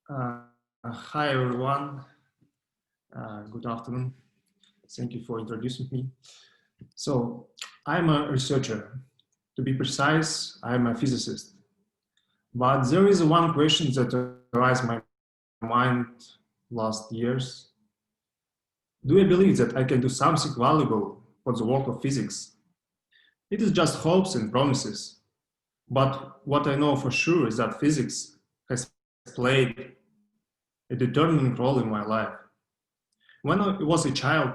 Uh, Hi everyone, good afternoon. Thank you for introducing me. So, I'm a researcher. To be precise, I'm a physicist. But there is one question that arises in my mind last years. Do I believe that I can do something valuable for the world of physics? It is just hopes and promises. But what I know for sure is that physics has played a determining role in my life. When I was a child,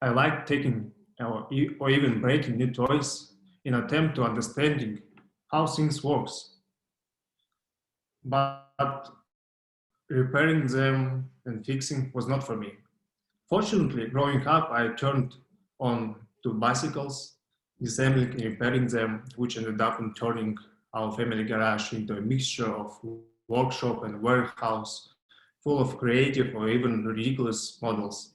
I liked taking or even breaking new toys in attempt to understanding how things works. But repairing them and fixing was not for me. Fortunately, growing up, I turned on to bicycles, assembling and repairing them, which ended up in turning our family garage into a mixture of workshop and warehouse full of creative or even ridiculous models.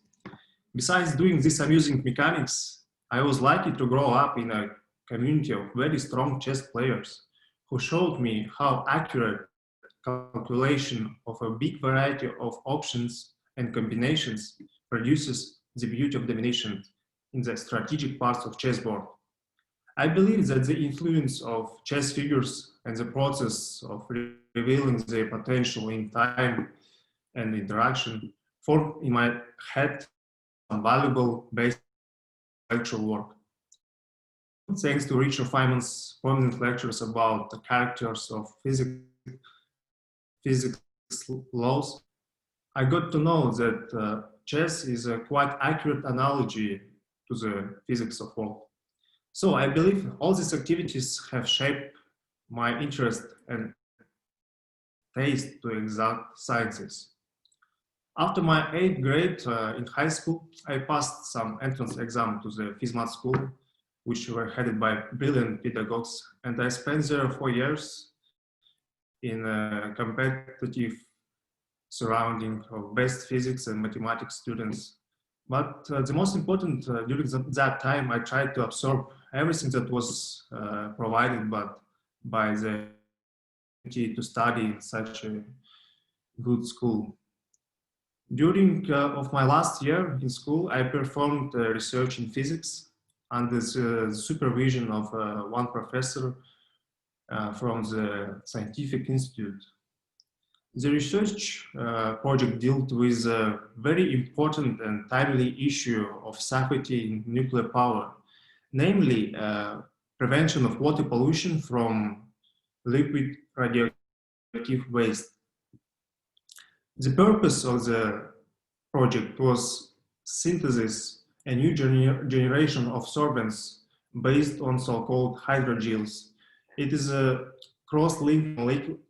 Besides doing this amusing mechanics, I was lucky to grow up in a community of very strong chess players who showed me how accurate calculation of a big variety of options and combinations produces the beauty of domination in the strategic parts of chessboard. I believe that the influence of chess figures and the process of revealing their potential in time and interaction formed in my head some valuable basic intellectual work. Thanks to Richard Feynman's prominent lectures about the characters of physics laws, I got to know that chess is a quite accurate analogy to the physics of world. So I believe all these activities have shaped my interest and taste to exact sciences. After my 8th grade in high school, I passed some entrance exam to the PhysMath school, which were headed by brilliant pedagogues, and I spent there 4 years in a competitive surrounding of best physics and mathematics students. But the most important, during that time, I tried to absorb everything that was provided by the to study in such a good school. During of my last year in school, I performed research in physics under the supervision of one professor from the Scientific Institute. The research project dealt with a very important and timely issue of safety in nuclear power, namely prevention of water pollution from liquid radioactive waste. The purpose of the project was synthesis a new generation of sorbents based on so-called hydrogels. It is a cross-linked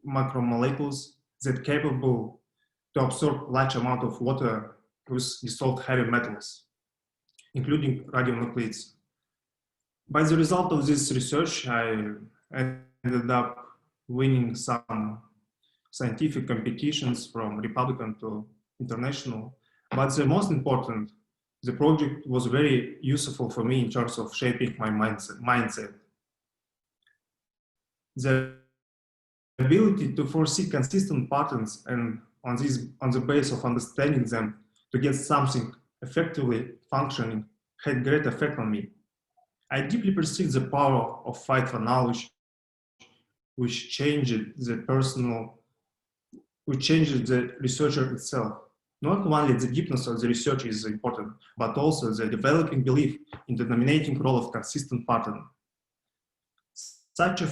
macromolecules that capable to absorb large amount of water with dissolved heavy metals, including radionuclides. By the result of this research, I ended up winning some scientific competitions from Republican to international. But the most important, the project was very useful for me in terms of shaping my mindset. The ability to foresee consistent patterns and on the base of understanding them to get something effectively functioning had great effect on me. I deeply perceived the power of fight for knowledge, which changed the researcher itself. Not only the deepness of the research is important, but also the developing belief in the dominating role of consistent pattern. Such a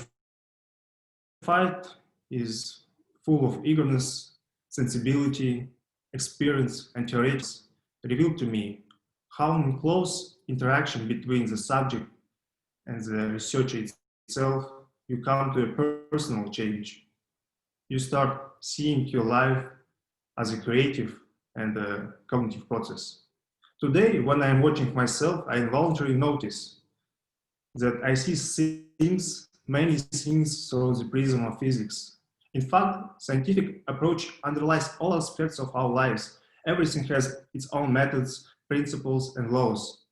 fight is full of eagerness, sensibility, experience, and theories revealed to me how in close interaction between the subject and the researcher itself, you come to a personal change. You start seeing your life as a creative and a cognitive process. Today, when I'm watching myself, I involuntarily notice that I see things, many things through the prism of physics. In fact, scientific approach underlies all aspects of our lives. Everything has its own methods, principles, and laws.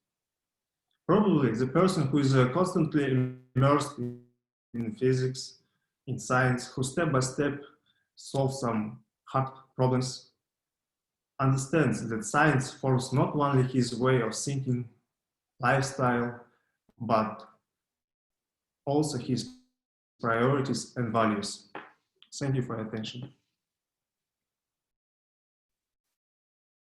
Probably the person who is constantly immersed in physics, in science, who step by step solves some hard problems, understands that science follows not only his way of thinking, lifestyle, but also his priorities and values. Thank you for your attention.